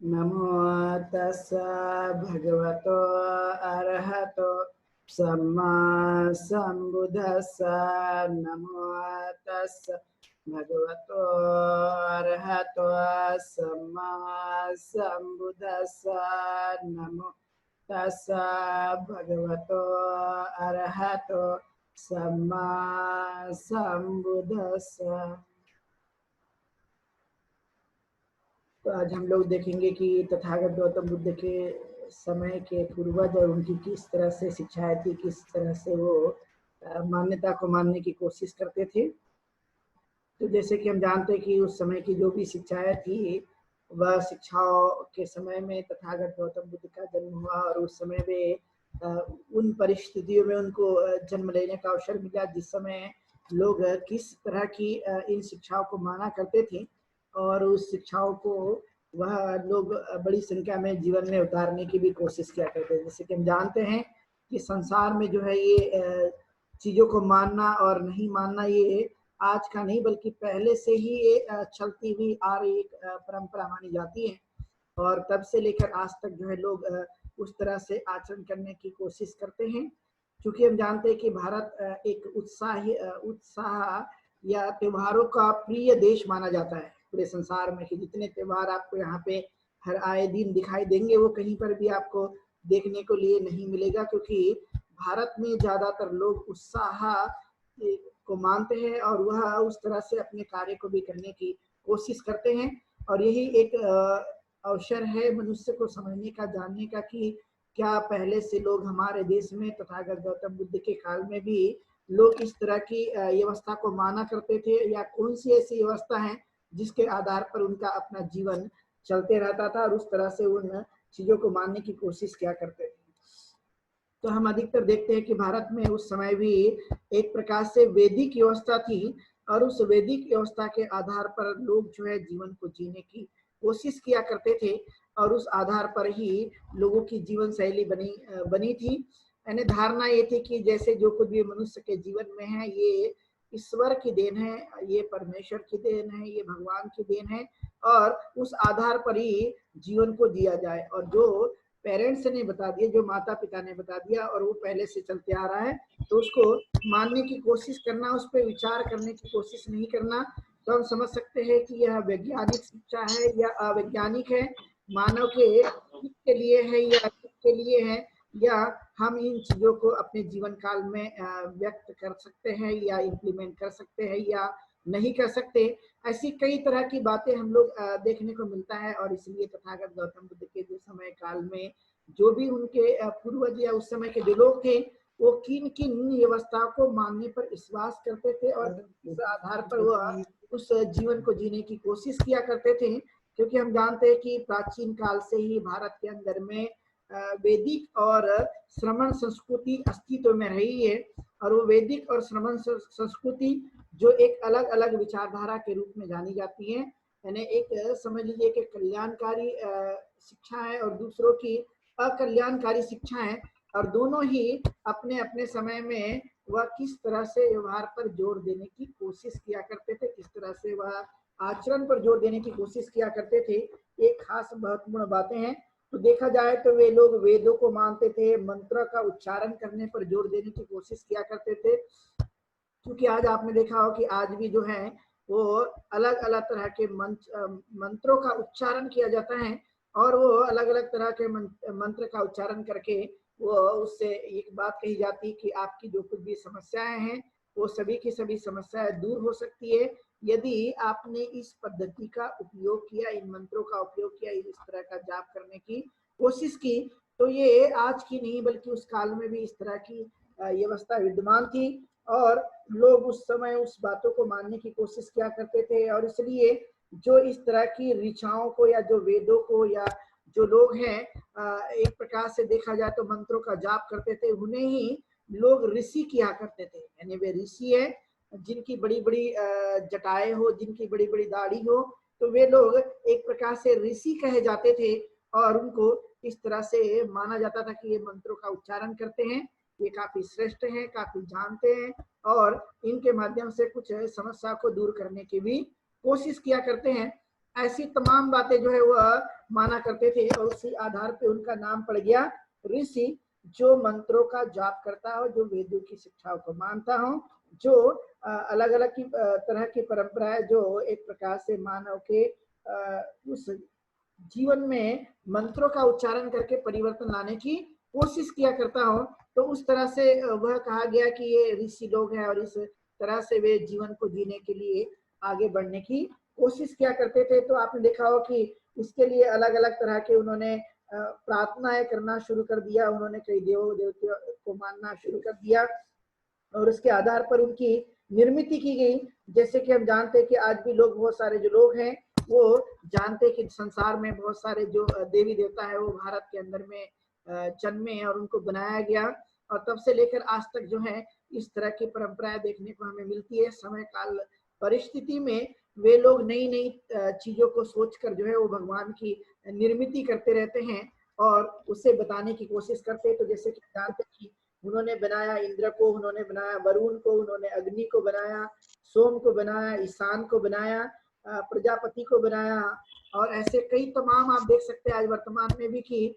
नमो तस्सा भगवतो अरहतो सम्मा सम्बुद्धस्सा। नमो तस्सा भगवतो अरहतो सम्मा सम्बुद्धस्सा। नमो तस्सा भगवतो अरहतो सम्मा सम्बुद्धस्सा। तो आज हम लोग देखेंगे कि तथागत गौतम बुद्ध के समय के पूर्वज और उनकी किस तरह से शिक्षाएं थी, किस तरह से वो मान्यता को मानने की कोशिश करते थे। तो जैसे कि हम जानते हैं कि उस समय की जो भी शिक्षाएं थी, वह शिक्षाओं के समय में तथागत गौतम बुद्ध का जन्म हुआ और उस समय में उन परिस्थितियों में उनको जन्म लेने का अवसर मिला जिस समय लोग किस तरह की इन शिक्षाओं को माना करते थे और उस शिक्षाओं को वह लोग बड़ी संख्या में जीवन में उतारने की भी कोशिश किया करते हैं। जैसे कि हम जानते हैं कि संसार में जो है ये चीज़ों को मानना और नहीं मानना ये आज का नहीं बल्कि पहले से ही ये चलती हुई आ रही एक परंपरा मानी जाती है और तब से लेकर आज तक जो है लोग उस तरह से आचरण करने की कोशिश करते हैं। क्योंकि हम जानते हैं कि भारत एक उत्साह या त्योहारों का प्रिय देश माना जाता है पूरे संसार में, कि जितने त्योहार आपको यहाँ पे हर आए दिन दिखाई देंगे वो कहीं पर भी आपको देखने को लिए नहीं मिलेगा, क्योंकि भारत में ज्यादातर लोग उत्साह को मानते हैं और वह उस तरह से अपने कार्य को भी करने की कोशिश करते हैं। और यही एक अवसर है मनुष्य को समझने का, जानने का कि क्या पहले से लोग हमारे देश में तथागत गौतम बुद्ध के काल में भी लोग इस तरह की व्यवस्था को माना करते थे या कौन सी ऐसी व्यवस्था है जिसके आधार पर उनका अपना जीवन चलते रहता था और उस तरह से उन चीजों को मानने की कोशिश क्या करते थे। तो हम अधिकतर देखते हैं कि भारत में उस समय भी एक प्रकार से वैदिक व्यवस्था थी और उस वैदिक व्यवस्था के आधार पर लोग जो है जीवन को जीने की कोशिश किया करते थे और उस आधार पर ही लोगों की जीवन शैली बनी थी। यानी धारणा ये थी कि जैसे जो कुछ भी मनुष्य के जीवन में है ये ईश्वर की देन है, ये परमेश्वर की देन है, ये भगवान की देन है और उस आधार पर ही जीवन को जिया जाए। और जो पेरेंट्स ने बता दिया, जो माता पिता ने बता दिया और वो पहले से चलते आ रहा है, तो उसको मानने की कोशिश करना, उस पर विचार करने की कोशिश नहीं करना, तो हम समझ सकते हैं कि यह वैज्ञानिक शिक्षा है या अवैज्ञानिक है, मानव के लिए है या के लिए है, या हम इन चीजों को अपने जीवन काल में व्यक्त कर सकते हैं या इम्प्लीमेंट कर सकते हैं या नहीं कर सकते। ऐसी कई तरह की बातें हम लोग देखने को मिलता है और इसलिए तथागत गौतम बुद्ध के जो समय काल में जो भी उनके पूर्वज या उस समय के जो लोग थे वो किन किन व्यवस्थाओं को मानने पर विश्वास करते थे और इस आधार पर वह उस जीवन को जीने की कोशिश किया करते थे। क्योंकि हम जानते हैं कि प्राचीन काल से ही भारत के अंदर में वैदिक और श्रमण संस्कृति अस्तित्व में रही है और वो वैदिक और श्रमण संस्कृति जो एक अलग अलग विचारधारा के रूप में जानी जाती है, यानी एक समझ लीजिए कि कल्याणकारी शिक्षा है और दूसरों की अकल्याणकारी शिक्षा है और दोनों ही अपने अपने समय में वह किस तरह से व्यवहार पर जोर देने की कोशिश किया करते थे, किस तरह से वह आचरण पर जोर देने की कोशिश किया करते थे, एक खास महत्वपूर्ण बातें हैं। तो देखा जाए तो वे लोग वेदों को मानते थे, मंत्र का उच्चारण करने पर जोर देने की कोशिश किया करते थे। क्योंकि आज आपने देखा हो कि आज भी जो है वो अलग अलग तरह के मंत्रों का उच्चारण किया जाता है और वो अलग अलग तरह के मंत्र का उच्चारण करके वो उससे एक बात कही जाती है कि आपकी जो कुछ भी समस्याएं हैं वो सभी की सभी समस्याएं दूर हो सकती है यदि आपने इस पद्धति का उपयोग किया, इन मंत्रों का उपयोग किया, इस तरह का जाप करने की कोशिश की। तो ये आज की नहीं बल्कि उस काल में भी इस तरह की व्यवस्था विद्यमान थी और लोग उस समय उस बातों को मानने की कोशिश किया करते थे। और इसलिए जो इस तरह की ऋचाओं को या जो वेदों को या जो लोग हैं एक प्रकार से देखा जाए तो मंत्रों का जाप करते थे, उन्हें ही लोग ऋषि किया करते थे। यानी वे ऋषि है जिनकी बड़ी बड़ी जटाएं हो, जिनकी बड़ी बड़ी दाढ़ी हो, तो वे लोग एक प्रकार से ऋषि कहे जाते थे और उनको इस तरह से माना जाता था कि ये मंत्रों का उच्चारण करते हैं, ये काफी श्रेष्ठ हैं, काफी जानते हैं और इनके माध्यम से कुछ समस्या को दूर करने की भी कोशिश किया करते हैं। ऐसी तमाम बातें जो है वह माना करते थे और उसी आधार पे उनका नाम पड़ गया ऋषि, जो मंत्रों का जाप करता हो, जो वेदों की शिक्षाओं को मानता हो, जो अलग अलग की तरह की परंपराएं जो एक प्रकार से मानव के उस जीवन में मंत्रों का उच्चारण करके परिवर्तन लाने की कोशिश किया करता हो, तो उस तरह से वह कहा गया कि ये ऋषि लोग हैं और इस तरह से वे जीवन को जीने के लिए आगे बढ़ने की कोशिश किया करते थे। तो आपने देखा हो कि इसके लिए अलग अलग तरह के उन्होंने प्रार्थनाएं करना शुरू कर दिया, उन्होंने कई देवों देवतियों को मानना शुरू कर दिया और उसके आधार पर उनकी निर्मित की गई। जैसे कि हम जानते हैं कि आज भी लोग, बहुत सारे जो लोग हैं वो जानते हैं कि संसार में बहुत सारे जो देवी देवता है वो भारत के अंदर में जन्मे हैं और उनको बनाया गया, और तब से लेकर आज तक जो है इस तरह की परंपराएं देखने को हमें मिलती है। समय काल परिस्थिति में वे लोग नई नई चीजों को सोचकर जो है वो भगवान की निर्मित करते रहते हैं और उसे बताने की कोशिश करते हैं। तो जैसे कि जानते हैं कि उन्होंने बनाया इंद्र को, उन्होंने बनाया वरुण को, उन्होंने अग्नि को बनाया, सोम को बनाया, ईशान को बनाया, प्रजापति को बनाया, और ऐसे कई तमाम आप देख सकते हैं आज वर्तमान में भी कि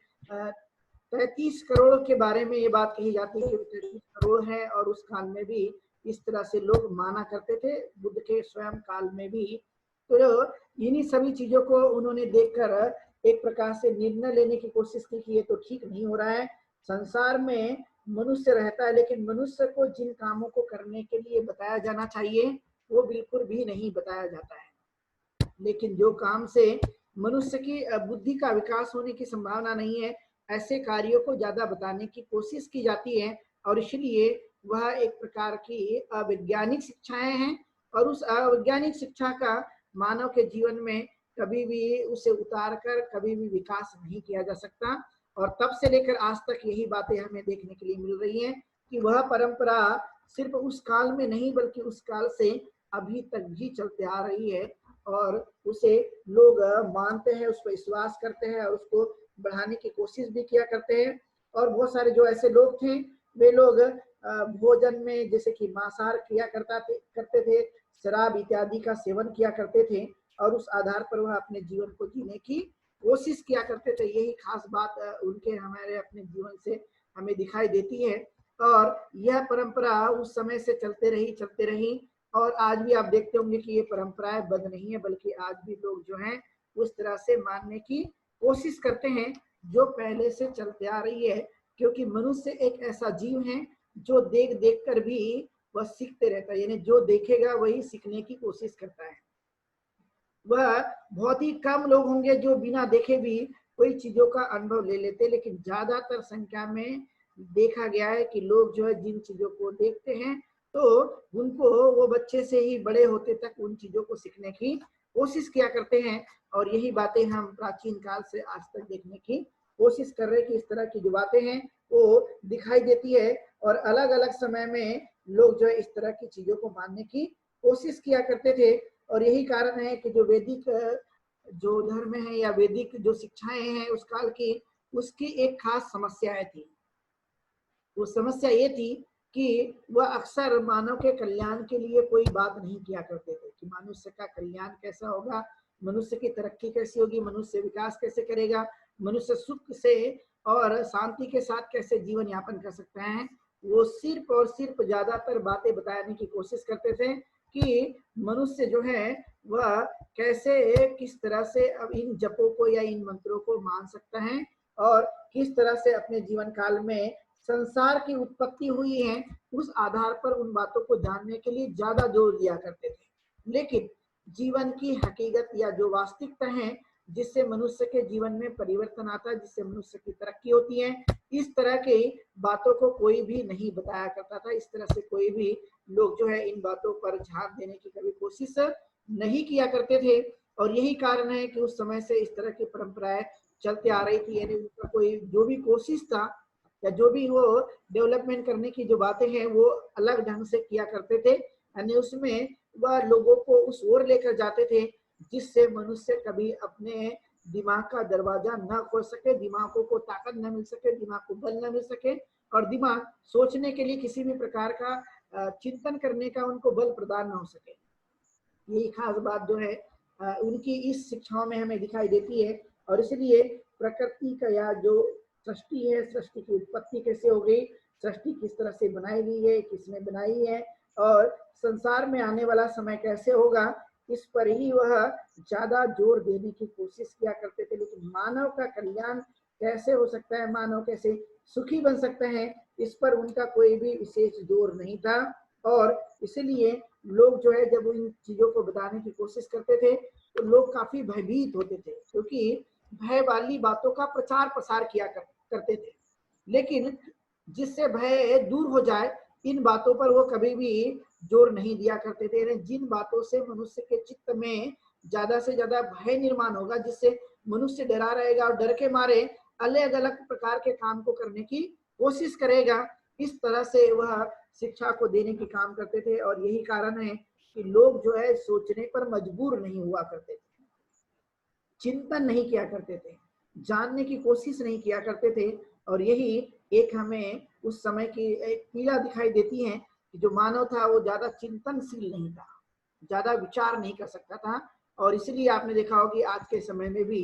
33 करोड़ के बारे में ये बात कही जाती है कि 33 करोड़ है, और उस काल में भी इस तरह से लोग माना करते थे, बुद्ध के स्वयं काल में भी। तो इन्हीं सभी चीजों को उन्होंने देखकर एक प्रकार से निर्णय लेने की कोशिश की कि ये तो ठीक नहीं हो रहा है। संसार में मनुष्य रहता है, लेकिन मनुष्य को जिन कामों को करने के लिए बताया जाना चाहिए वो बिल्कुल भी नहीं बताया जाता है। लेकिन जो काम से मनुष्य की बुद्धि का विकास होने की संभावना नहीं है, ऐसे कार्यों को ज्यादा बताने की कोशिश की जाती है, और इसलिए वह एक प्रकार की अवैज्ञानिक शिक्षाएं हैं, और उस अवैज्ञानिक शिक्षा का मानव के जीवन में कभी भी उसे उतार कर कभी भी विकास नहीं किया जा सकता। और तब से लेकर आज तक यही बातें हमें देखने के लिए मिल रही हैं कि वह परंपरा सिर्फ उस काल में नहीं बल्कि उस काल से अभी तक भी चलते आ रही है, और उसे लोग मानते हैं, उस पर विश्वास करते हैं और उसको बढ़ाने की कोशिश भी किया करते हैं। और बहुत सारे जो ऐसे लोग थे, वे लोग भोजन में जैसे कि मांसाहार किया करते थे, शराब इत्यादि का सेवन किया करते थे, और उस आधार पर वह अपने जीवन को जीने की कोशिश किया करते थे। यही खास बात उनके हमारे अपने जीवन से हमें दिखाई देती है, और यह परंपरा उस समय से चलते रही, और आज भी आप देखते होंगे कि ये परंपराएं बंद नहीं है, बल्कि आज भी लोग जो हैं उस तरह से मानने की कोशिश करते हैं जो पहले से चलते आ रही है। क्योंकि मनुष्य एक ऐसा जीव है जो देख देख कर भी वह सीखते रहता है, यानी जो देखेगा वही सीखने की कोशिश करता है। वह बहुत ही कम लोग होंगे जो बिना देखे भी कोई चीजों का अनुभव ले लेते, लेकिन ज्यादातर संख्या में देखा गया है कि लोग जो है जिन चीजों को देखते हैं तो उनको वो बच्चे से ही बड़े होते तक उन चीजों को सीखने की कोशिश किया करते हैं। और यही बातें हम प्राचीन काल से आज तक देखने की कोशिश कर रहे हैं कि इस तरह की जो बातें हैं वो दिखाई देती है, और अलग अलग समय में लोग जो है इस तरह की चीजों को मानने की कोशिश किया करते थे। और यही कारण है कि जो वैदिक जो धर्म है या वैदिक जो शिक्षाएं हैं उस काल की, उसकी एक खास समस्याएं थी। वो समस्या ये थी कि वह अक्सर मानव के कल्याण के लिए कोई बात नहीं किया करते थे कि मनुष्य का कल्याण कैसा होगा, मनुष्य की तरक्की कैसी होगी, मनुष्य विकास कैसे करेगा, मनुष्य सुख से और शांति के साथ कैसे जीवन यापन कर सकता है। वो सिर्फ और सिर्फ ज्यादातर बातें बताने की कोशिश करते थे कि मनुष्य जो है वह कैसे किस तरह से अब इन जपों को या इन मंत्रों को मान सकता है, और किस तरह से अपने जीवन काल में संसार की उत्पत्ति हुई है, उस आधार पर उन बातों को जानने के लिए ज्यादा जोर दिया करते थे। लेकिन जीवन की हकीकत या जो वास्तविकता है जिससे मनुष्य के जीवन में परिवर्तन आता है, जिससे मनुष्य की तरक्की होती है, इस तरह की बातों को कोई भी नहीं बताया करता था। इस तरह से कोई भी लोग जो है इन बातों पर ध्यान देने की कभी कोशिश नहीं किया करते थे। और यही कारण है कि उस समय से इस तरह की परंपराएं चलते आ रही थी, यानी उनका कोई जो भी कोशिश था या जो भी वो डेवलपमेंट करने की जो बातें हैं वो अलग ढंग से किया करते थे, यानी उसमें वह लोगों को उस ओर लेकर जाते थे जिससे मनुष्य कभी अपने दिमाग का दरवाजा न खोल सके, दिमागों को ताकत न मिल सके, दिमाग को बल न मिल सके, और दिमाग सोचने के लिए किसी भी प्रकार का चिंतन करने का उनको बल प्रदान न हो सके। यही खास बात जो है उनकी इस शिक्षाओं में हमें दिखाई देती है। और इसलिए प्रकृति का या जो सृष्टि है, सृष्टि की उत्पत्ति कैसे हो गई, सृष्टि किस तरह से बनाई गई है, किसने बनाई है, और संसार में आने वाला समय कैसे होगा, इस पर ही वह ज्यादा जोर देने की कोशिश किया करते थे। लेकिन मानव का कल्याण कैसे हो सकता है, मानव कैसे सुखी बन सकते हैं, इस पर उनका कोई भी विशेष जोर नहीं था। और इसलिए लोग जो है जब इन चीजों को बताने की कोशिश करते थे तो लोग काफी भयभीत होते थे, क्योंकि भय वाली बातों का प्रचार प्रसार किया करते थे। लेकिन जिससे भय दूर हो जाए, इन बातों पर वो कभी भी जोर नहीं दिया करते थे। जिन बातों से मनुष्य के चित्त में ज्यादा से ज्यादा भय निर्माण होगा, जिससे मनुष्य डरा रहेगा और डर के मारे अलग अलग प्रकार के काम को करने की कोशिश करेगा, इस तरह से वह शिक्षा को देने की काम करते थे। और यही कारण है कि लोग जो है सोचने पर मजबूर नहीं हुआ करते थे, चिंतन नहीं किया करते थे, जानने की कोशिश नहीं किया करते थे। और यही एक हमें उस समय की एक पीड़ा दिखाई देती है कि जो मानव था वो ज्यादा चिंतनशील नहीं था, ज्यादा विचार नहीं कर सकता था। और इसलिए आपने देखा होगा कि आज के समय में भी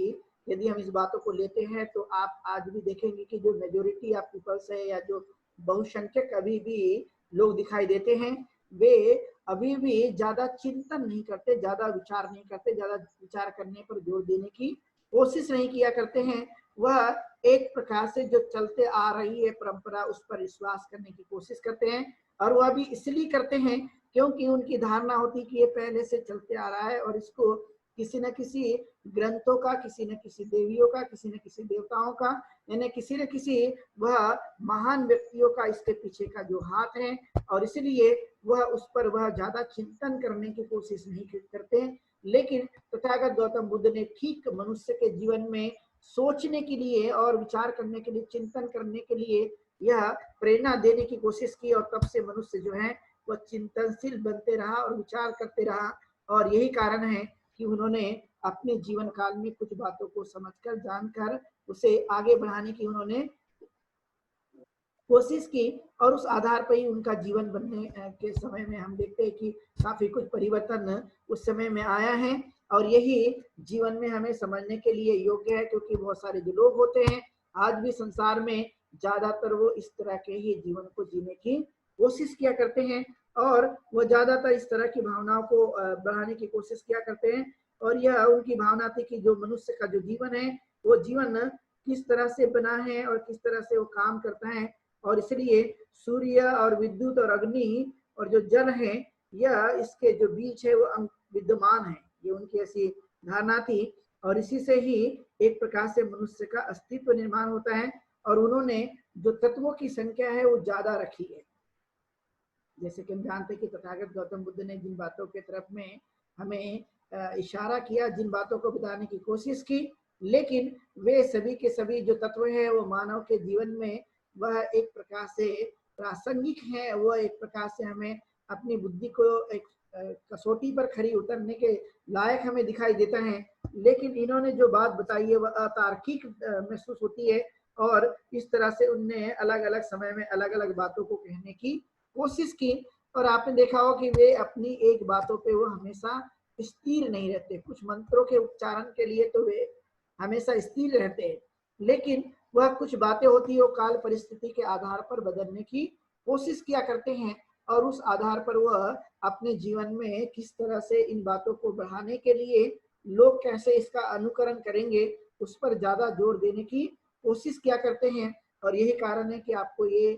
यदि हम इस बातों को लेते हैं तो आप आज भी देखेंगे कि जो मेजोरिटी ऑफ पीपल्स है या जो बहुसंख्यक अभी भी लोग दिखाई देते हैं, वे अभी भी ज्यादा चिंतन नहीं करते, ज्यादा विचार नहीं करते, ज्यादा विचार करने पर जोर देने की कोशिश नहीं किया करते हैं। वह एक प्रकार से जो चलते आ रही है परंपरा, उस पर विश्वास करने की कोशिश करते हैं। और वह भी इसलिए करते हैं क्योंकि उनकी धारणा होती कि ये पहले से चलते आ रहा है और इसको किसी न किसी ग्रंथों का, किसी न किसी देवियों का, किसी न किसी देवताओं का, यानी किसी न किसी वह महान व्यक्तियों का इसके पीछे का जो हाथ है। और इसलिए वह उस पर वह ज्यादा चिंतन करने की कोशिश नहीं करते। लेकिन तथागत गौतम बुद्ध ने ठीक मनुष्य के जीवन में सोचने के लिए और विचार करने के लिए, चिंतन करने के लिए यह प्रेरणा देने की कोशिश की। और तब से मनुष्य जो है वह चिंतनशील बनते रहा और विचार करते रहा। और यही कारण है कि उन्होंने अपने जीवन काल में कुछ बातों को समझकर, जानकर उसे आगे बढ़ाने की उन्होंने कोशिश की। और उस आधार पर ही उनका जीवन बनने के समय में हम देखते हैं कि काफी कुछ परिवर्तन उस समय में आया है। और यही जीवन में हमें समझने के लिए योग्य है, क्योंकि बहुत सारे जो लोग होते हैं आज भी संसार में, ज्यादातर वो इस तरह के ही जीवन को जीने की कोशिश किया करते हैं। और वो ज्यादातर इस तरह की भावनाओं को बढ़ाने की कोशिश किया करते हैं। और यह उनकी भावना थी कि जो मनुष्य का जो जीवन है, वो जीवन किस तरह से बना है और किस तरह से वो काम करता है। और इसलिए सूर्य और विद्युत और अग्नि और जो जल है, यह इसके जो बीच है वो विद्यमान है, ये उनकी ऐसी धारणा थी। और इसी से ही एक प्रकार से मनुष्य का अस्तित्व निर्माण होता है। और उन्होंने जो तत्वों की संख्या है वो ज्यादा रखी है। जैसे कि हम जानते हैं कि तथागत गौतम बुद्ध ने जिन बातों के तरफ में हमें इशारा किया, जिन बातों को बताने की कोशिश की, लेकिन वे सभी के सभी जो तत्व हैं वो मानव के जीवन में वह एक प्रकार से प्रासंगिक है। वह एक प्रकार से हमें अपनी बुद्धि को एक कसौटी पर खरी उतरने के लायक हमें दिखाई देता है। लेकिन इन्होंने जो बात बताई है वह अतार्किक महसूस होती है। और इस तरह से उनने अलग अलग समय में अलग अलग बातों को कहने की कोशिश की। और आपने देखा हो कि वे अपनी एक बातों पे वो हमेशा स्थिर नहीं रहते। कुछ मंत्रों के उच्चारण के लिए तो वे हमेशा स्थिर रहते हैं, लेकिन वह कुछ बातें होती है वो काल परिस्थिति के आधार पर बदलने की कोशिश किया करते हैं। और उस आधार पर वह अपने जीवन में किस तरह से इन बातों को बढ़ाने के लिए लोग कैसे इसका अनुकरण करेंगे, उस पर ज्यादा जोर देने की कोशिश किया करते हैं। और यही कारण है कि आपको ये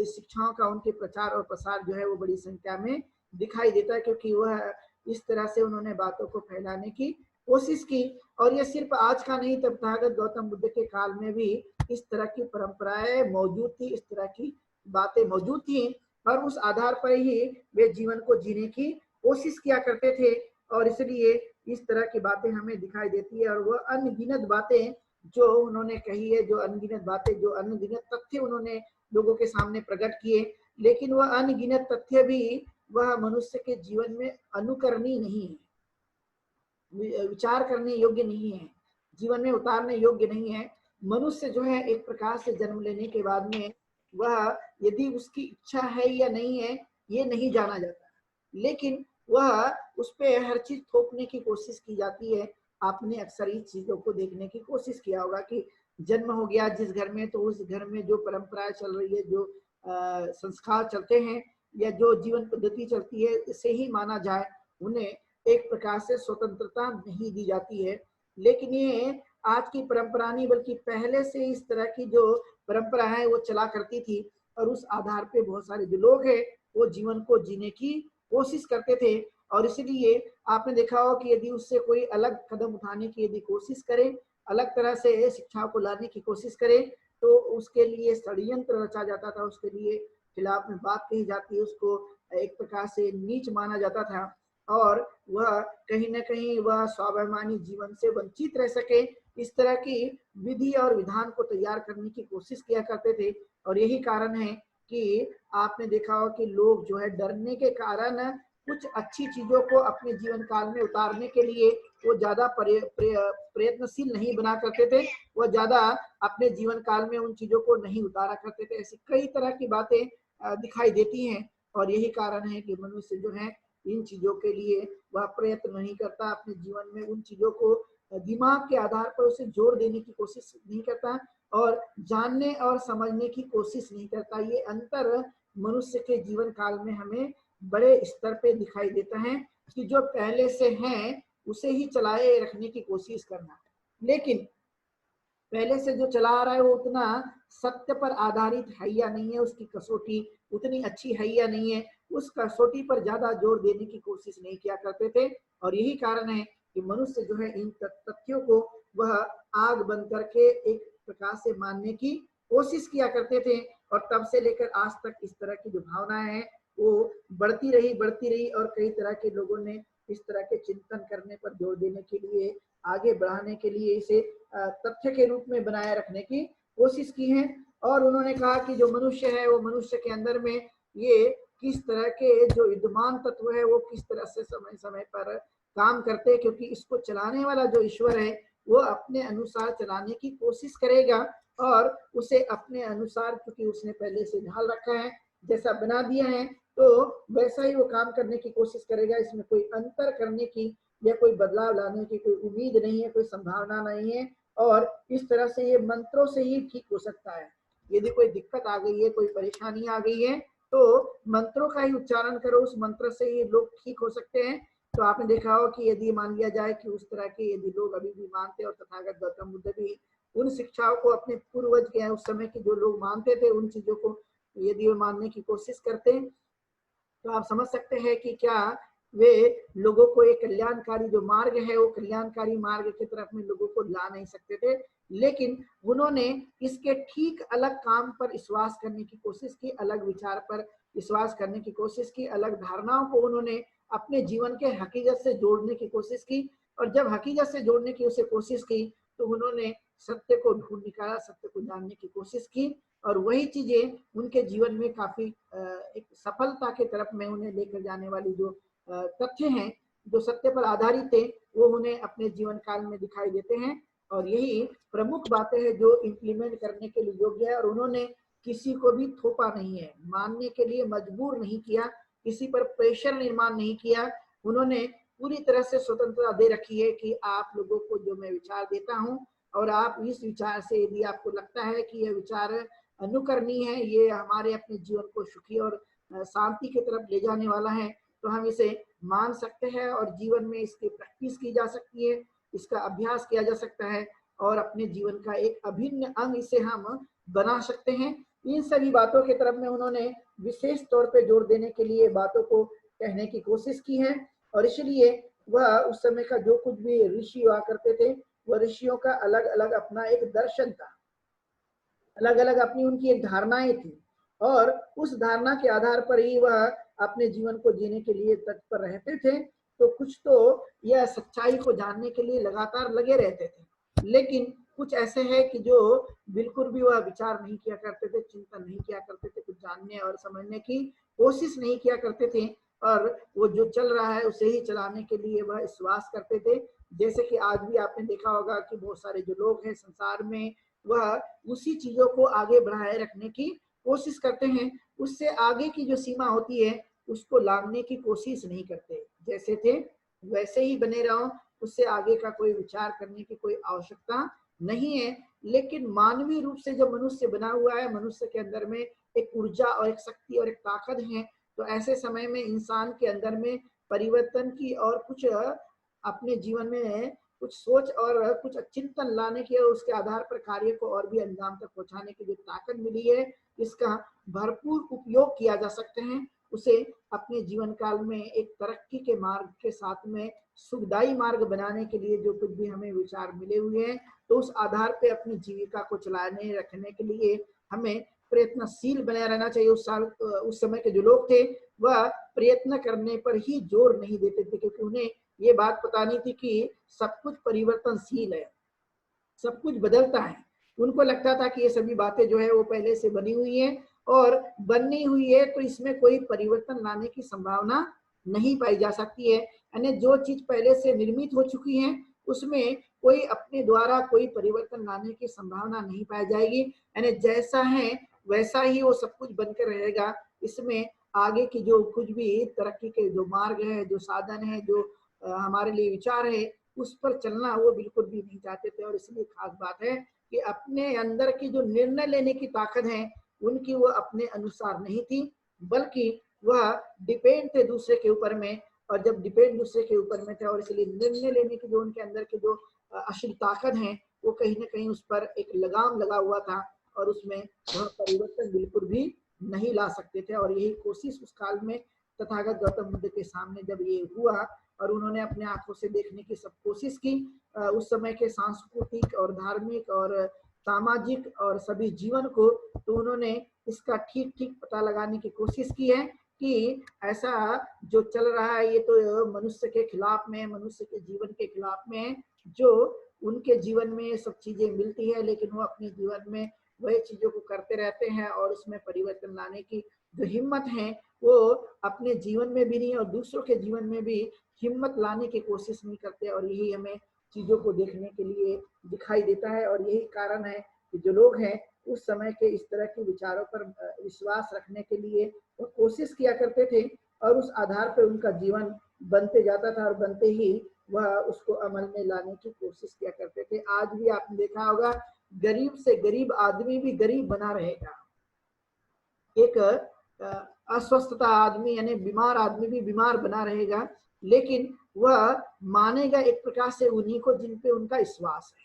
इस शिक्षाओं का, उनके प्रचार और प्रसार जो है वो बड़ी संख्या में दिखाई देता है, क्योंकि वह इस तरह से उन्होंने बातों को फैलाने की कोशिश की। और ये सिर्फ आज का नहीं, तथागत गौतम बुद्ध के काल में भी इस तरह की परंपराएं मौजूद थी, इस तरह की बातें मौजूद थी। और उस आधार पर ही वे जीवन को जीने की कोशिश किया करते थे। और इसलिए इस तरह की बातें हमें दिखाई देती है। और वह अनगिनत बातें जो उन्होंने कही है, जो अनगिनत बातें, जो अनगिनत तथ्य उन्होंने लोगों के सामने प्रकट किए, लेकिन वह अनगिनत तथ्य भी वह मनुष्य के जीवन में अनुकरणीय नहीं है, विचार करने योग्य नहीं है, जीवन में उतारने योग्य नहीं है। मनुष्य जो है एक प्रकार से जन्म लेने के बाद में वह यदि उसकी इच्छा है या नहीं है ये नहीं जाना जाता, लेकिन वह उस पे हर चीज थोपने की कोशिश की जाती है। आपने अक्सर इस चीजों को देखने की कोशिश किया होगा कि जन्म हो गया जिस घर में, तो उस घर में जो परंपराएं चल रही है, जो संस्कार चलते हैं या जो जीवन पद्धति चलती है, इसे ही माना जाए। उन्हें एक प्रकार से स्वतंत्रता नहीं दी जाती है। लेकिन ये आज की परंपरा नहीं, बल्कि पहले से इस तरह की जो परंपरा है वो चला करती थी, और उस आधार पे बहुत सारे जो लोग हैं वो जीवन को जीने की कोशिश करते थे। और इसलिए आपने देखा हो कि यदि उससे कोई अलग कदम उठाने की यदि कोशिश करे, अलग तरह से शिक्षा को लाने की कोशिश करे, तो उसके लिए षड्यंत्र रचा जाता था, उसके लिए खिलाफ में बात कही जाती है, उसको एक प्रकार से नीच माना जाता था, और वह कहीं ना कहीं वह स्वाभिमानी जीवन से वंचित रह सके, इस तरह की विधि और विधान को तैयार करने की कोशिश किया करते थे। और यही कारण है कि आपने देखा हो कि लोग जो है डरने के कारण कुछ अच्छी चीजों को अपने जीवन काल में उतारने के लिए वो ज्यादा प्रयत्नशील नहीं बना करते थे, वो ज्यादा अपने जीवन काल में उन चीजों को नहीं उतारा करते थे। ऐसी कई तरह की बातें दिखाई देती हैं, और यही कारण है कि मनुष्य जो है इन चीजों के लिए वह प्रयत्न नहीं करता, अपने जीवन में उन चीजों को दिमाग के आधार पर उसे जोर देने की कोशिश नहीं करता, और जानने और समझने की कोशिश नहीं करता। ये अंतर मनुष्य के जीवन काल में हमें बड़े स्तर पे दिखाई देता है कि जो पहले से हैं उसे ही चलाए रखने की कोशिश करना, लेकिन पहले से जो चला आ रहा है वो उतना सत्य पर आधारित है या नहीं है, उसकी कसौटी उतनी अच्छी है या नहीं है, उस कसौटी पर ज्यादा जोर देने की कोशिश नहीं किया करते थे। और यही कारण है कि मनुष्य जो है इन तथ्यों को वह आग बंद करके एक प्रकार से मानने की कोशिश किया करते थे। और तब से लेकर आज तक इस तरह की जो भावनाएं हैं वो बढ़ती रही, और कई तरह के लोगों ने इस तरह के चिंतन करने पर जोर देने के लिए, आगे बढ़ाने के लिए इसे तथ्य के रूप में बनाए रखने की कोशिश की है। और उन्होंने कहा कि जो मनुष्य है वो मनुष्य के अंदर में ये किस तरह के जो विद्यमान तत्व है वो किस तरह से समय समय पर काम करते हैं, क्योंकि इसको चलाने वाला जो ईश्वर है वो अपने अनुसार चलाने की कोशिश करेगा, और उसे अपने अनुसार, क्योंकि उसने पहले से ढाल रखा है, जैसा बना दिया है, तो वैसा ही वो काम करने की कोशिश करेगा। इसमें कोई अंतर करने की या कोई बदलाव लाने की कोई उम्मीद नहीं है, कोई संभावना नहीं है। और इस तरह से ये मंत्रों से ही ठीक हो सकता है। यदि कोई दिक्कत आ गई है, कोई परेशानी आ गई है, तो मंत्रों का ही उच्चारण करो, उस मंत्र से ही लोग ठीक हो सकते हैं। तो आपने देखा हो कि यदि मान लिया जाए कि उस तरह के यदि लोग अभी भी मानते, और तथागत गौतम बुद्ध भी उन शिक्षाओं को अपने पूर्वज के उस समय के जो लोग मानते थे उन चीजों को यदि वो मानने की कोशिश करते, तो आप समझ सकते हैं कि क्या वे लोगों को एक कल्याणकारी जो मार्ग है वो कल्याणकारी मार्ग की तरफ में लोगों को ला नहीं सकते थे। लेकिन उन्होंने इसके ठीक अलग काम पर विश्वास करने की कोशिश की, अलग विचार पर विश्वास करने की कोशिश की, अलग धारणाओं को उन्होंने अपने जीवन के हकीकत से जोड़ने की कोशिश की। और जब हकीकत से जोड़ने की उसे कोशिश की, तो उन्होंने सत्य को ढूंढ निकाला, सत्य को जानने की कोशिश की, और वही चीजें उनके जीवन में काफी एक सफलता के तरफ में उन्हें लेकर जाने वाली जो तथ्य हैं, जो सत्य पर आधारित थे, वो उन्हें अपने जीवन काल में दिखाई देते हैं। और यही प्रमुख बातें हैं जो इम्प्लीमेंट करने के लिए योग्य है। और उन्होंने किसी को भी थोपा नहीं है, मानने के लिए मजबूर नहीं किया, किसी पर प्रेशर निर्माण नहीं किया। उन्होंने पूरी तरह से स्वतंत्रता दे रखी है कि आप लोगों को जो मैं विचार देता हूँ, और आप इस विचार से यदि आपको लगता है कि यह विचार अनुकरणीय है, ये हमारे अपने जीवन को सुखी और शांति की तरफ ले जाने वाला है, तो हम इसे मान सकते हैं, और जीवन में इसकी प्रैक्टिस की जा सकती है, इसका अभ्यास किया जा सकता है, और अपने जीवन का एक अभिन्न अंग इसे हम बना सकते हैं। इन सभी बातों की तरफ में उन्होंने विशेष तौर पे जोर देने के लिए बातों को कहने की कोशिश की है। और इसलिए वह उस समय का जो कुछ भी ऋषि हुआ करते थे, वह ऋषियों का अलग अलग अपना एक दर्शन था, अलग अलग अपनी उनकी एक धारणाएं थी, और उस धारणा के आधार पर ही वह अपने जीवन को जीने के लिए तत्पर रहते थे। तो कुछ तो यह सच्चाई को जानने के लिए लगातार लगे रहते थे, लेकिन कुछ ऐसे हैं कि जो बिल्कुल भी वह विचार नहीं किया करते थे, चिंतन नहीं किया करते थे, कुछ जानने और समझने की कोशिश नहीं किया करते थे, और वो जो चल रहा है उसे ही चलाने के लिए वह विश्वास करते थे। जैसे कि आज भी आपने देखा होगा कि बहुत सारे जो लोग हैं संसार में, वह उसी चीजों को आगे बढ़ाए रखने की कोशिश करते हैं। उससे आगे की जो सीमा होती है उसको लांघने की कोशिश नहीं करते। जैसे थे वैसे ही बने रहो, उससे आगे का कोई विचार करने की कोई आवश्यकता नहीं है। लेकिन मानवीय रूप से जब मनुष्य बना हुआ है, मनुष्य के अंदर में एक ऊर्जा और एक शक्ति और एक ताकत है, तो ऐसे समय में इंसान के अंदर में परिवर्तन की और कुछ अपने जीवन में कुछ सोच और कुछ चिंतन लाने के, उसके आधार पर कार्य को और भी अंजाम तक पहुंचाने की जो ताकत मिली है, इसका भरपूर उपयोग किया जा सकते हैं। उसे अपने जीवन काल में एक तरक्की के मार्ग के साथ में सुखदायी मार्ग बनाने के लिए जो कुछ भी हमें विचार मिले हुए हैं, तो उस आधार पे अपनी जीविका को चलाने रखने के लिए हमें प्रयत्नशील बने रहना चाहिए। उस समय के जो लोग थे वह प्रयत्न करने पर ही जोर नहीं देते थे, क्योंकि उन्हें ये बात पता नहीं थी कि सब कुछ परिवर्तनशील है, सब कुछ बदलता है। उनको लगता था कि ये सभी बातें जो है वो पहले से बनी हुई है और बननी हुई है, तो इसमें कोई परिवर्तन लाने की संभावना नहीं पाई जा सकती है। यानी जो चीज पहले से निर्मित हो चुकी है उसमें कोई अपने द्वारा कोई परिवर्तन लाने की संभावना नहीं पाई जाएगी। यानी जैसा है वैसा ही वो सब कुछ बनकर रहेगा। इसमें आगे की जो कुछ भी तरक्की के जो मार्ग है, जो साधन है, जो हमारे लिए विचार है, उस पर चलना वो बिल्कुल भी नहीं चाहते थे। और इसलिए खास बात है कि अपने अंदर की जो निर्णय लेने की ताकत है उनकी वो अपने अनुसार नहीं थी, बल्कि वह डिपेंड थे दूसरे के ऊपर में। और जब डिपेंड दूसरे के ऊपर में थे, और इसलिए निर्णय लेने की जो उनके अंदर की जो असली ताकत है, वो कहीं ना कहीं उस पर एक लगाम लगा हुआ था, और उसमें वह परिवर्तन बिल्कुल भी नहीं ला सकते थे। और यही कोशिश उस काल में तथागत गौतम बुद्ध के सामने जब ये हुआ और उन्होंने अपने आंखों से देखने की सब कोशिश की, उस समय के सांस्कृतिक और धार्मिक और सामाजिक और सभी जीवन को, तो उन्होंने इसका ठीक ठीक पता लगाने की कोशिश की है कि ऐसा जो चल रहा है ये तो मनुष्य के खिलाफ में, मनुष्य के जीवन के खिलाफ में है। जो उनके जीवन में सब चीजें मिलती है, लेकिन वो अपने जीवन में वही चीजों को करते रहते हैं और उसमें परिवर्तन लाने की जो हिम्मत है वो अपने जीवन में भी नहीं और दूसरों के जीवन में भी हिम्मत लाने की कोशिश नहीं करते। और यही हमें चीजों को देखने के लिए दिखाई देता है। और यही कारण है कि जो लोग हैं उस समय के इस तरह के विचारों पर विश्वास रखने के लिए वो कोशिश किया करते थे, और उस आधार पर उनका जीवन बनते जाता था, और बनते ही वह उसको अमल में लाने की कोशिश किया करते थे। आज भी आपने देखा होगा, गरीब से गरीब आदमी भी गरीब बना रहेगा, एक अस्वस्थता आदमी यानी बीमार आदमी भी बीमार बना रहेगा, लेकिन वह मानेगा एक प्रकार से उन्हीं को जिन पे उनका विश्वास है,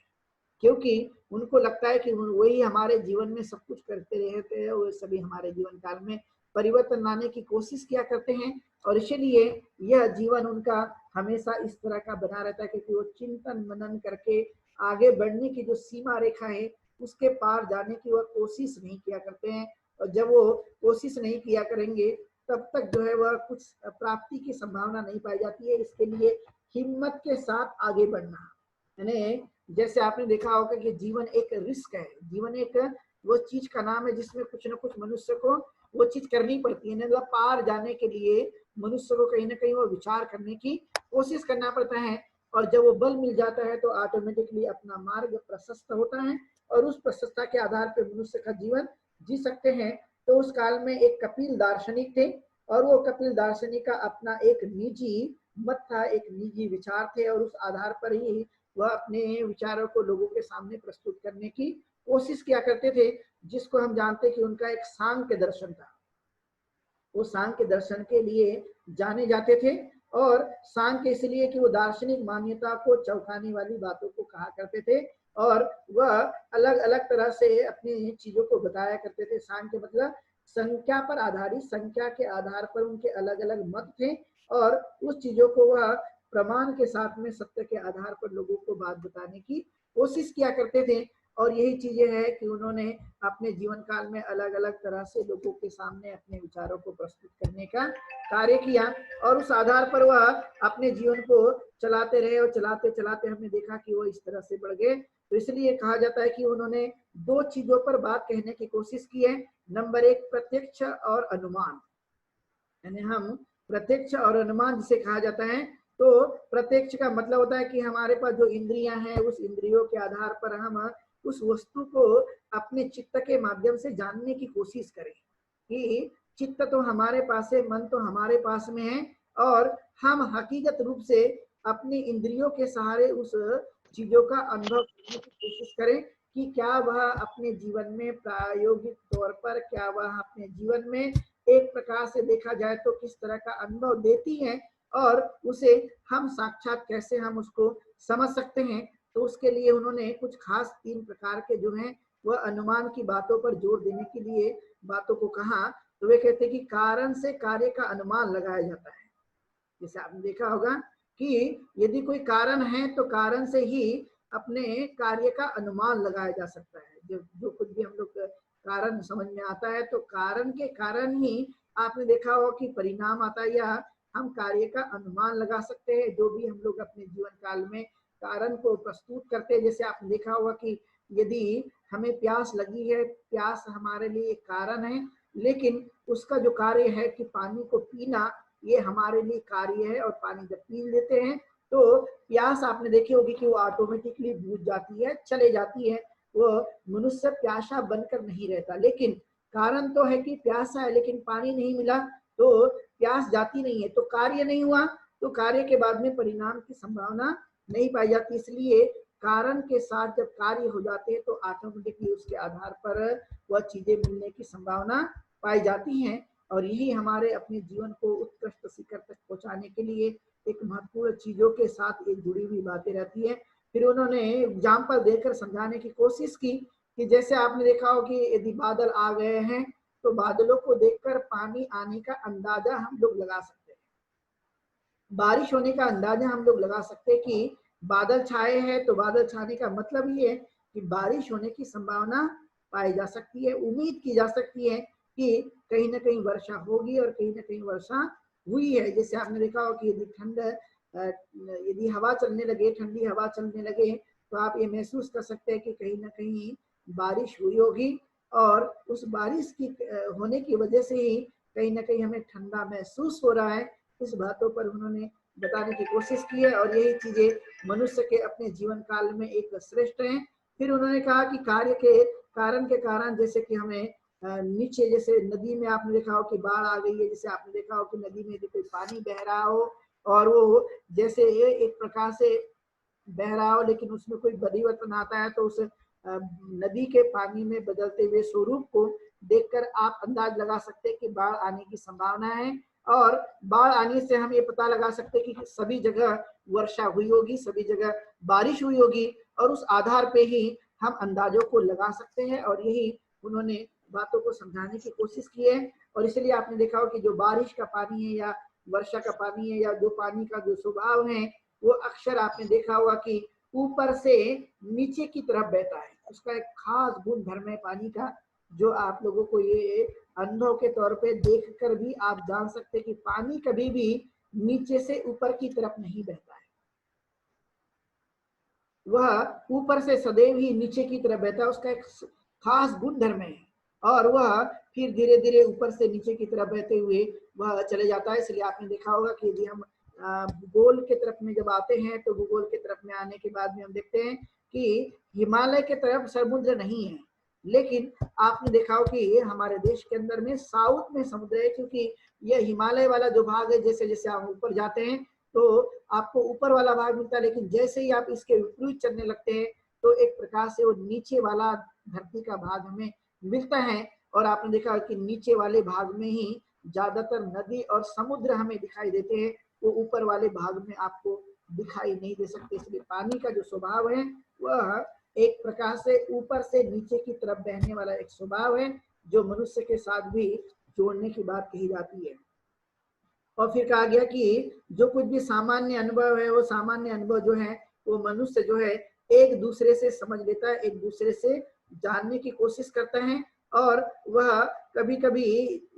क्योंकि उनको लगता है कि वही हमारे जीवन में सब कुछ करते रहते हैं, वो सभी हमारे जीवन काल में परिवर्तन लाने की कोशिश किया करते हैं। और इसलिए यह जीवन उनका हमेशा इस तरह का बना रहता है, क्योंकि वो चिंतन मनन करके आगे बढ़ने की जो सीमा रेखा है उसके पार जाने की वह कोशिश नहीं किया करते हैं। और जब वो कोशिश नहीं किया करेंगे तब तक जो है वह कुछ प्राप्ति की संभावना नहीं पाई जाती है। इसके लिए हिम्मत के साथ आगे बढ़ना, यानी जैसे आपने देखा होगा कि जीवन एक रिस्क है, जीवन एक वो चीज का नाम है जिसमें कुछ ना कुछ मनुष्य को वो चीज करनी पड़ती है। मतलब पार जाने के लिए मनुष्य को कहीं ना कहीं वो विचार करने की कोशिश करना पड़ता है, और जब वो बल मिल जाता है तो ऑटोमेटिकली अपना मार्ग प्रशस्त होता है, और उस प्रशस्तता के आधार पर मनुष्य का जीवन जी सकते हैं। तो उस काल में एक कपिल दार्शनिक थे, और वो कपिल दार्शनिक का अपना एक निजी मत था, एक निजी विचार थे, और उस आधार पर ही वह अपने विचारों को लोगों के सामने प्रस्तुत करने की कोशिश किया करते थे, जिसको हम जानते हैं कि उनका एक सांख्य दर्शन था। वो सांख्य दर्शन के लिए जाने जाते थे, और सांख्य इसलिए कि वो दार्शनिक मान्यता को चौंकाने वाली बातों को कहा करते थे, और वह अलग अलग तरह से अपनी चीजों को बताया करते थे। सांख्य मतलब संख्या पर आधारित, संख्या के आधार पर उनके अलग अलग मत थे, और उस चीजों को वह प्रमाण के साथ में सत्य के आधार पर लोगों को बात बताने की कोशिश किया करते थे। और यही चीजें हैं कि उन्होंने अपने जीवन काल में अलग अलग तरह से लोगों के सामने अपने विचारों को प्रस्तुत करने का कार्य किया, और उस आधार पर वह अपने जीवन को चलाते रहे, और चलाते चलाते हमने देखा कि वो इस तरह से बढ़ गए। तो इसलिए कहा जाता है कि उन्होंने दो चीजों पर बात कहने की कोशिश की है। नंबर एक, प्रत्यक्ष और अनुमान, यानी हम प्रत्यक्ष और अनुमान जिसे कहा जाता है, तो प्रत्यक्ष का मतलब होता है कि हमारे पास जो इंद्रियां हैं उस इंद्रियों के आधार पर हम उस वस्तु को अपने चित्त के माध्यम से जानने की कोशिश करें, कि चित्त तो हमारे पास है, मन तो हमारे पास में है, और हम हकीकत रूप से अपनी इंद्रियों के सहारे उस चीजों का अनुभव करने की कोशिश करें कि क्या वह अपने जीवन में प्रायोगिक तौर पर, क्या वह अपने जीवन में एक प्रकार से देखा जाए तो किस तरह का अनुभव देती है, और उसे हम साक्षात कैसे हम उसको समझ सकते हैं। तो उसके लिए उन्होंने कुछ खास 3 प्रकार के जो हैं वह अनुमान की बातों पर जोर देने के लिए बातों को कहा। तो वे कहते हैं कि कारण से कार्य का अनुमान लगाया जाता है। जैसे आपने देखा होगा कि यदि कोई कारण है तो कारण से ही अपने कार्य का अनुमान लगाया जा सकता है। जो कुछ भी हम लोग कारण समझ में आता है तो कारण के कारण ही आपने देखा होगा कि परिणाम आता है, या हम कार्य का अनुमान लगा सकते हैं जो भी हम लोग अपने जीवन काल में कारण को प्रस्तुत करते हैं। जैसे आपने देखा होगा कि यदि हमें प्यास लगी है, प्यास हमारे लिए एक कारण है, लेकिन उसका जो कार्य है कि पानी को पीना, ये हमारे लिए कार्य है, और पानी जब पी लेते हैं तो प्यास आपने देखी होगी कि वो ऑटोमेटिकली बुझ जाती है, चले जाती है। वो मनुष्य प्यासा बनकर नहीं रहता, लेकिन कारण तो है कि प्यासा है लेकिन पानी नहीं मिला तो प्यास जाती नहीं है, तो कार्य नहीं हुआ, तो कार्य के बाद में परिणाम की संभावना नहीं पाई जाती। इसलिए कारण के साथ जब कार्य हो जाते हैं तो ऑटोमेटिकली उसके आधार पर वह चीजें मिलने की संभावना पाई जाती हैं, और यही हमारे अपने जीवन को उत्कृष्ट शिखर तक पहुंचाने के लिए एक महत्वपूर्ण चीजों के साथ एक जुड़ी हुई बातें रहती है। फिर उन्होंने एग्जाम्पल देकर समझाने की कोशिश की कि जैसे आपने देखा हो कि यदि बादल आ गए हैं तो बादलों को देखकर पानी आने का अंदाजा हम लोग लगा सकते हैं, बारिश होने का अंदाजा हम लोग लगा सकते हैं कि बादल छाए हैं तो बादल छाने का मतलब ये है कि बारिश होने की संभावना पाई जा सकती है, उम्मीद की जा सकती है कि कहीं ना कहीं वर्षा होगी और कहीं ना कहीं वर्षा हुई है। जैसे आपने देखा हो कि यदि हवा चलने लगे, ठंडी हवा चलने लगे, तो आप ये महसूस कर सकते हैं कि कहीं ना कहीं बारिश हुई होगी, और उस बारिश की होने की वजह से ही कहीं ना कहीं हमें ठंडा महसूस हो रहा है। इस बातों पर उन्होंने बताने की कोशिश की है, और यही चीजें मनुष्य के अपने जीवन काल में एक श्रेष्ठ हैं। फिर उन्होंने कहा कि कार्य के कारण के कारण, जैसे कि हमें नीचे, जैसे नदी में आपने देखा हो कि बाढ़ आ गई है, जैसे आपने देखा हो कि नदी में कोई पानी बह रहा हो और वो जैसे एक प्रकार से बह रहा हो, लेकिन उसमें कोई परिवर्तन आता है तो उस नदी के पानी में बदलते हुए स्वरूप को देखकर आप अंदाज लगा सकते हैं कि बाढ़ आने की संभावना है। और बाढ़ आने से हम ये पता लगा सकते हैं कि सभी जगह वर्षा हुई होगी, सभी जगह बारिश हुई होगी, और उस आधार पे ही हम अंदाजों को लगा सकते हैं। और यही उन्होंने बातों को समझाने की कोशिश की है। और इसलिए आपने देखा हो कि जो बारिश का पानी है या वर्षा का पानी है या जो पानी का जो स्वभाव है, वो अक्सर आपने देखा होगा कि ऊपर से नीचे की तरफ बहता है। उसका एक खास गुण धर्म है पानी का, जो आप लोगों को ये अनुभव के तौर पे देखकर भी आप जान सकते हैं कि पानी कभी भी नीचे से ऊपर की तरफ नहीं बहता है, वह ऊपर से सदैव ही नीचे की तरफ बहता है। उसका एक खास गुण धर्म है, और वह फिर धीरे धीरे ऊपर से नीचे की तरफ बहते हुए वह चले जाता है। इसलिए आपने देखा होगा कि यदि हम भूगोल के तरफ में जब आते हैं तो भूगोल के तरफ में आने के बाद में हम देखते हैं कि हिमालय के तरफ समुद्र नहीं है, लेकिन आपने देखा हो कि हमारे देश के अंदर में साउथ में समुद्र है, क्योंकि यह हिमालय वाला जो भाग है, जैसे जैसे हम ऊपर जाते हैं तो आपको ऊपर वाला भाग मिलता है, लेकिन जैसे ही आप इसके विपरीत चलने लगते हैं तो एक प्रकार से वो नीचे वाला धरती का भाग हमें मिलता है। और आपने देखा कि नीचे वाले भाग में ही ज्यादातर नदी और समुद्र हमें दिखाई देते हैं, वो ऊपर वाले भाग में आपको दिखाई नहीं दे सकते। इसलिए पानी का जो स्वभाव है वह एक प्रकार से ऊपर से नीचे की तरफ बहने वाला एक स्वभाव है, जो मनुष्य के साथ भी जोड़ने की बात कही जाती है। और फिर कहा गया कि जो कुछ भी सामान्य अनुभव है, वो सामान्य अनुभव जो है वो मनुष्य जो है एक दूसरे से समझ लेता है, एक दूसरे से जानने की कोशिश करता है। और वह कभी कभी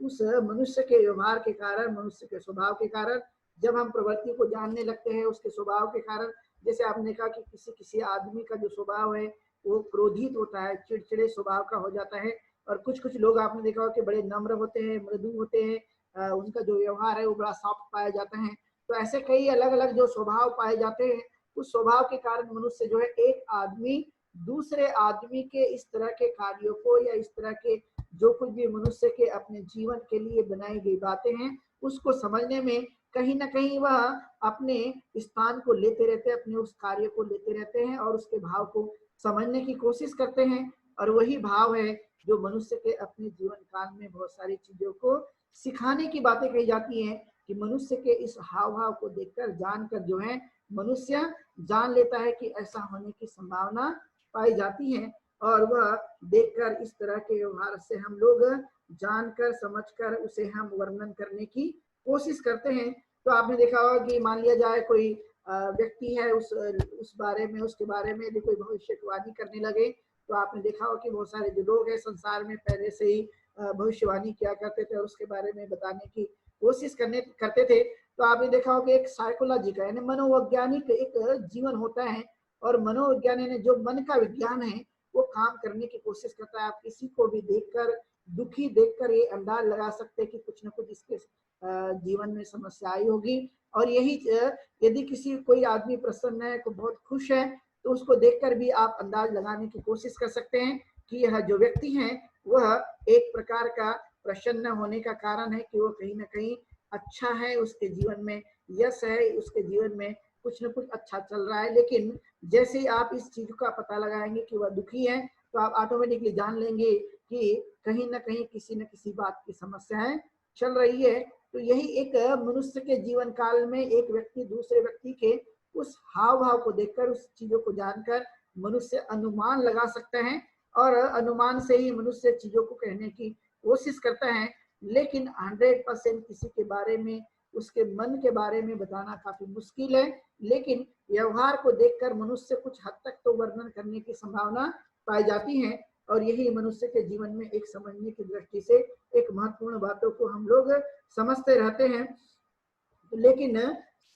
उस मनुष्य के व्यवहार के कारण, मनुष्य के स्वभाव के कारण, जब हम प्रवृत्ति को जानने लगते हैं उसके स्वभाव के कारण, जैसे आपने कहा कि किसी किसी आदमी का जो स्वभाव है वो क्रोधित होता है, चिड़चिड़े स्वभाव का हो जाता है, और कुछ लोग आपने देखा हो कि बड़े नम्र होते हैं, मृदु होते हैं, उनका जो व्यवहार है वो बड़ा सॉफ्ट पाया जाता है। तो ऐसे कई अलग अलग जो स्वभाव पाए जाते हैं, उस स्वभाव के कारण मनुष्य जो है एक आदमी दूसरे आदमी के इस तरह के कार्यों को या इस तरह के जो कुछ भी मनुष्य के अपने जीवन के लिए बनाई गई बातें हैं उसको समझने में कहीं ना कहीं वह अपने स्थान को लेते रहते हैं, अपने उस कार्य को लेते रहते हैं और उसके भाव को समझने की कोशिश करते हैं। और वही भाव है जो मनुष्य के अपने जीवन काल में बहुत सारी चीजों को सिखाने की बातें कही जाती हैं कि मनुष्य के इस हाव भाव को देखकर जानकर जो है मनुष्य जान लेता है कि ऐसा होने की संभावना पाई जाती है। और वह देखकर इस तरह के व्यवहार से हम लोग जानकर समझकर उसे हम वर्णन करने की कोशिश करते हैं। तो आपने देखा होगा कि मान लिया जाए कोई व्यक्ति है, उस बारे में उसके बारे में यदि कोई भविष्यवाणी करने लगे तो आपने देखा होगा कि बहुत सारे जो लोग हैं संसार में पहले से ही भविष्यवाणी किया करते थे और उसके बारे में बताने की कोशिश करते थे। तो आपने देखा होगा कि एक साइकोलॉजी का यानी मनोवैज्ञानिक एक जीवन होता है और मनोविज्ञान यानी जो मन का विज्ञान है वो काम करने की कोशिश करता है। आप किसी को भी देखकर दुखी देखकर ये अंदाज लगा सकते हैं कि कुछ न कुछ इसके जीवन में समस्या आई होगी। और यही यदि किसी कोई आदमी प्रसन्न है तो बहुत खुश है तो उसको देखकर भी आप अंदाज लगाने की कोशिश कर सकते हैं कि यह जो व्यक्ति है वह एक प्रकार का प्रसन्न होने का कारण है कि वो कहीं ना कहीं अच्छा है, उसके जीवन में यश है, उसके जीवन में कुछ न कुछ अच्छा चल रहा है। लेकिन जैसे ही आप इस चीज का पता लगाएंगे कि वह दुखी है तो आप ऑटोमेटिकली जान लेंगे कि कहीं ना कहीं किसी न किसी बात की समस्याएं चल रही है। तो यही एक मनुष्य के जीवन काल में एक व्यक्ति दूसरे व्यक्ति के उस हाव भाव को देखकर उस चीजों को जानकर मनुष्य अनुमान लगा सकता है और अनुमान से ही मनुष्य चीजों को कहने की कोशिश करता है। लेकिन 100% किसी के बारे में उसके मन के बारे में बताना काफी मुश्किल है। लेकिन व्यवहार को देखकर मनुष्य कुछ हद तक तो वर्णन करने की संभावना पाई जाती है और यही मनुष्य के जीवन में एक समझने की दृष्टि से एक महत्वपूर्ण बातों को हम लोग समझते रहते हैं। लेकिन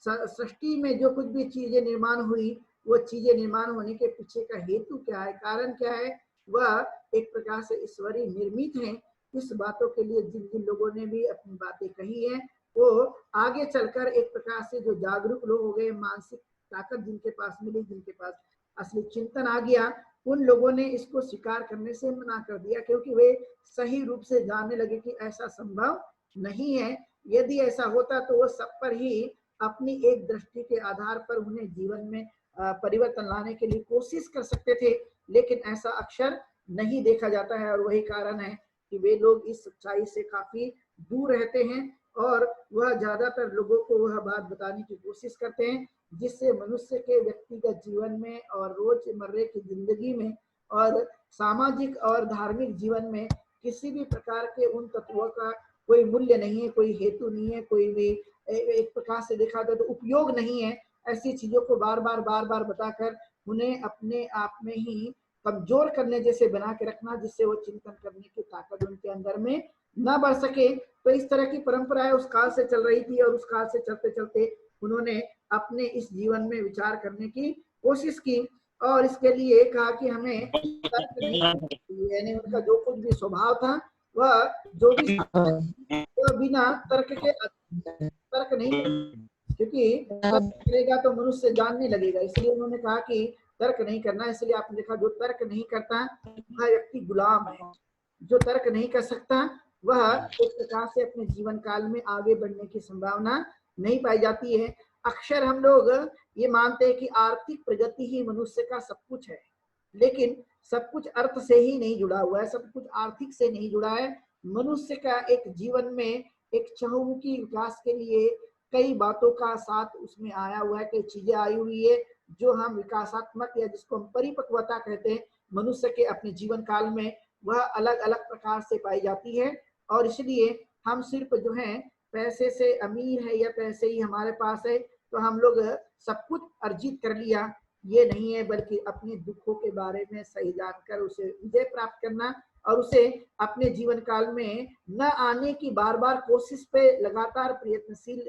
सृष्टि में जो कुछ भी चीजें निर्माण हुई वो चीजें निर्माण होने के पीछे का हेतु क्या है, कारण क्या है, वह एक प्रकार से ईश्वरीय निर्मित है। इस बातों के लिए जिन जिन लोगों ने भी अपनी बातें कही है वो आगे चलकर एक प्रकार से जो जागरूक लोग हो गए, मानसिक ताकत जिनके पास मिली, जिनके पास असली चिंतन आ गया, उन लोगों ने इसको स्वीकार करने से मना कर दिया क्योंकि वे सही रूप से जानने लगे कि ऐसा संभव नहीं है। यदि ऐसा होता तो वो सब पर ही अपनी एक दृष्टि के आधार पर उन्हें जीवन में परिवर्तन लाने के लिए कोशिश कर सकते थे। लेकिन ऐसा अक्सर नहीं देखा जाता है और वही कारण है कि वे लोग इस सच्चाई से काफी दूर रहते हैं और वह ज्यादातर लोगों को वह बात बताने की कोशिश करते हैं जिससे मनुष्य के व्यक्तिगत जीवन में और रोजमर्रे की जिंदगी में और सामाजिक और धार्मिक जीवन में किसी भी प्रकार के उन तत्वों का कोई मूल्य नहीं है, कोई हेतु नहीं है, कोई भी एक प्रकार से देखा जाए तो उपयोग नहीं है। ऐसी चीजों को बार बार बताकर उन्हें अपने आप में ही कमजोर करने जैसे बना के रखना जिससे वो चिंतन करने की ताकत उनके अंदर में न बढ़ सके। तो इस तरह की परंपराएं उस काल से चल रही थी और उस काल से चलते चलते उन्होंने अपने इस जीवन में विचार करने की कोशिश की और इसके लिए कहा कि हमें तर्क नहीं, यानी उनका जो कुछ भी स्वभाव था वह जो भी तो बिना तर्क के तर्क नहीं करना, क्योंकि तर्क करेगा तो मनुष्य जानने लगेगा। इसलिए उन्होंने कहा कि तर्क नहीं करना। इसलिए आपने देखा जो तर्क नहीं करता वह व्यक्ति गुलाम है, जो तर्क नहीं कर सकता वह एक प्रकार से अपने जीवन काल में आगे बढ़ने की संभावना नहीं पाई जाती है। अक्सर हम लोग ये मानते हैं कि आर्थिक प्रगति ही मनुष्य का सब कुछ है, लेकिन सब कुछ अर्थ से ही नहीं जुड़ा हुआ है, सब कुछ आर्थिक से नहीं जुड़ा है। मनुष्य का एक जीवन में एक चहुमुखी विकास के लिए कई बातों का साथ उसमें आया हुआ है, कई चीजें आई हुई है जो हम विकासात्मक या जिसको हम परिपक्वता कहते हैं मनुष्य के अपने जीवन काल में वह अलग अलग प्रकार से पाई जाती है। और इसलिए हम सिर्फ जो है पैसे से अमीर है या पैसे ही हमारे पास है तो हम लोग सब कुछ अर्जित कर लिया, ये नहीं है, बल्कि अपने दुखों के बारे में सही जानकर उसे विजय प्राप्त करना और उसे अपने जीवन काल में न आने की बार बार कोशिश पे लगातार प्रयत्नशील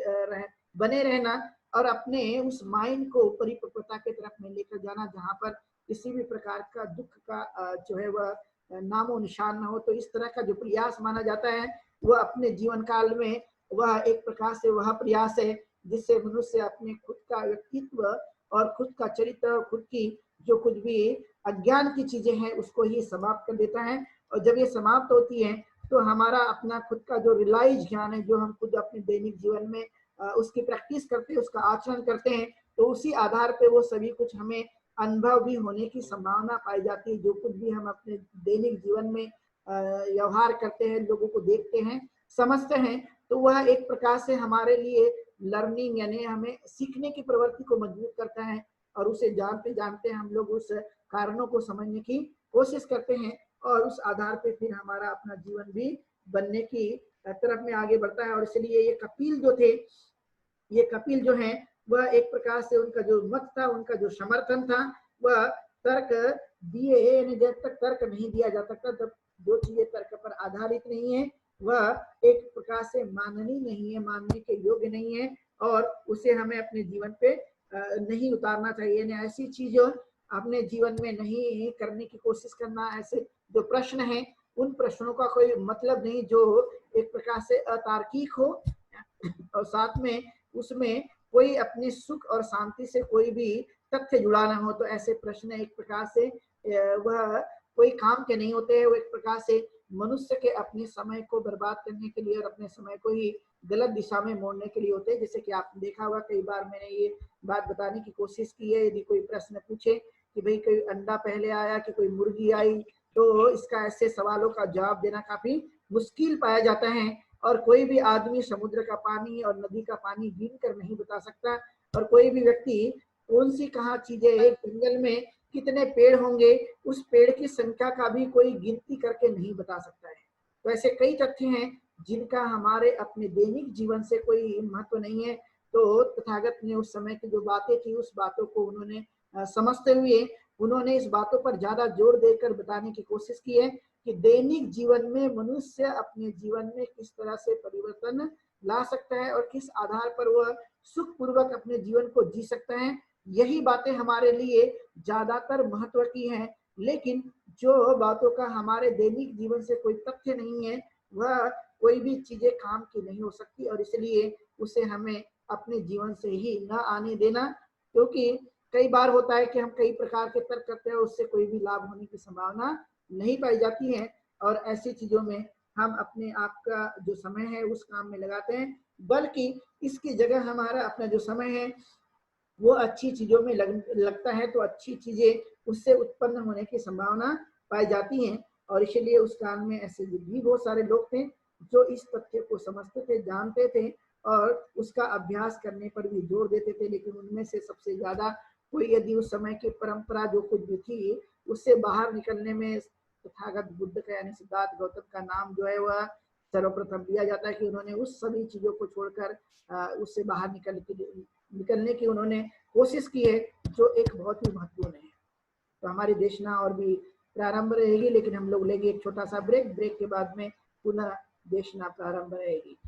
बने रहना और अपने उस माइंड को परिपक्वता की तरफ में लेकर जाना जहाँ पर किसी भी प्रकार का दुख का जो है वह नामो निशान न हो। तो इस तरह का जो प्रयास माना जाता है वह अपने जीवन काल में वह एक प्रकार से वह प्रयास है जिससे मनुष्य अपने खुद का व्यक्तित्व और खुद का चरित्र, खुद की जो कुछ भी अज्ञान की चीजें हैं उसको ही समाप्त कर देता है और जब ये समाप्त होती है तो हमारा अपना खुद का जो रियलाइज ज्ञान है, जो हम खुद अपने दैनिक जीवन में उसकी प्रैक्टिस करते हैं, उसका आचरण करते हैं, तो उसी आधार पे वो सभी कुछ हमें अनुभव भी होने की संभावना पाई जाती है। जो कुछ भी हम अपने दैनिक जीवन में व्यवहार करते हैं, लोगों को देखते हैं, समझते हैं, तो वह एक प्रकार से हमारे लिए लर्निंग यानी हमें सीखने की प्रवृत्ति को मजबूत करता है। और उसे जानते जानते हम लोग उस कारणों को समझने की कोशिश करते हैं और उस आधार पे फिर हमारा अपना जीवन भी बनने की तरफ में आगे बढ़ता है। और इसलिए ये कपिल जो थे, ये कपिल जो है वह एक प्रकार से उनका जो मत था, उनका जो समर्थन था, वह तर्क दिए, जब तक तर्क नहीं दिया जा सकता, जब जो चीजें तर्क पर आधारित नहीं है वह एक प्रकार से माननीय नहीं है, मानने के योग्य नहीं है, और उसे हमें अपने जीवन पे नहीं उतारना चाहिए। ऐसी चीजों अपने जीवन में नहीं करने की कोशिश करना। ऐसे जो प्रश्न हैं उन प्रश्नों का कोई मतलब नहीं जो एक प्रकार से अतार्किक हो और साथ में उसमें कोई अपने सुख और शांति से कोई भी तथ्य जुड़ा ना हो। तो ऐसे प्रश्न एक प्रकार से वह कोई काम के नहीं होते हैं। वो एक प्रकार से मनुष्य के अपने समय को बर्बाद करने के लिए और अपने समय को ही गलत दिशा में मोड़ने के लिए होते हैं। जैसे कि आपने देखा होगा, कई बार मैंने ये बात बताने की कोशिश की है, यदि कोई प्रश्न पूछे कि भाई कोई अंडा पहले आया कि कोई मुर्गी आई, तो इसका ऐसे सवालों का जवाब देना काफी मुश्किल पाया जाता है। और कोई भी आदमी समुद्र का पानी और नदी का पानी गिन कर नहीं बता सकता, और कोई भी व्यक्ति कौन सी कहाँ चीजें एक जंगल में कितने पेड़ होंगे उस पेड़ की संख्या का भी कोई गिनती करके नहीं बता सकता है। तो ऐसे कई तथ्य हैं जिनका हमारे अपने दैनिक जीवन से कोई महत्व नहीं है। तो तथागत ने उस समय की जो बातें थी उस बातों को उन्होंने समझते हुए उन्होंने इस बातों पर ज्यादा जोर देकर बताने की कोशिश की है कि दैनिक जीवन में मनुष्य अपने जीवन में किस तरह से परिवर्तन ला सकता है और किस आधार पर वह सुखपूर्वक अपने जीवन को जी सकता है। यही बातें हमारे लिए ज्यादातर महत्व की हैं। लेकिन जो बातों का हमारे दैनिक जीवन से कोई तथ्य नहीं है वह कोई भी चीजें काम की नहीं हो सकती, और इसलिए उसे हमें अपने जीवन से ही न आने देना। क्योंकि कई बार होता है कि हम कई प्रकार के तर्क करते हैं, उससे कोई भी लाभ होने की संभावना नहीं पाई जाती है, और ऐसी चीजों में हम अपने आप का जो समय है उस काम में लगाते हैं, बल्कि इसकी जगह हमारा अपना जो समय है वो अच्छी चीजों में लगता है, तो अच्छी चीजें उससे उत्पन्न होने की संभावना पाई जाती है। और इसलिए उस काल में ऐसे भी बहुत सारे लोग थे जो इस तथ्य को समझते थे, जानते थे और उसका अभ्यास करने पर भी जोर देते थे। लेकिन उनमें से सबसे ज्यादा कोई यदि उस समय की परंपरा जो कुछ भी थी उससे बाहर निकलने में तथागत बुद्ध का यानी सिद्धार्थ गौतम का नाम जो है वह सर्वप्रथम लिया जाता है कि उन्होंने उस सभी चीजों को छोड़कर उससे बाहर निकलने की उन्होंने कोशिश की है, जो एक बहुत ही महत्वपूर्ण है। तो हमारी देशना और भी प्रारंभ रहेगी, लेकिन हम लोग लेंगे एक छोटा सा ब्रेक के बाद में पुनः देशना प्रारंभ रहेगी।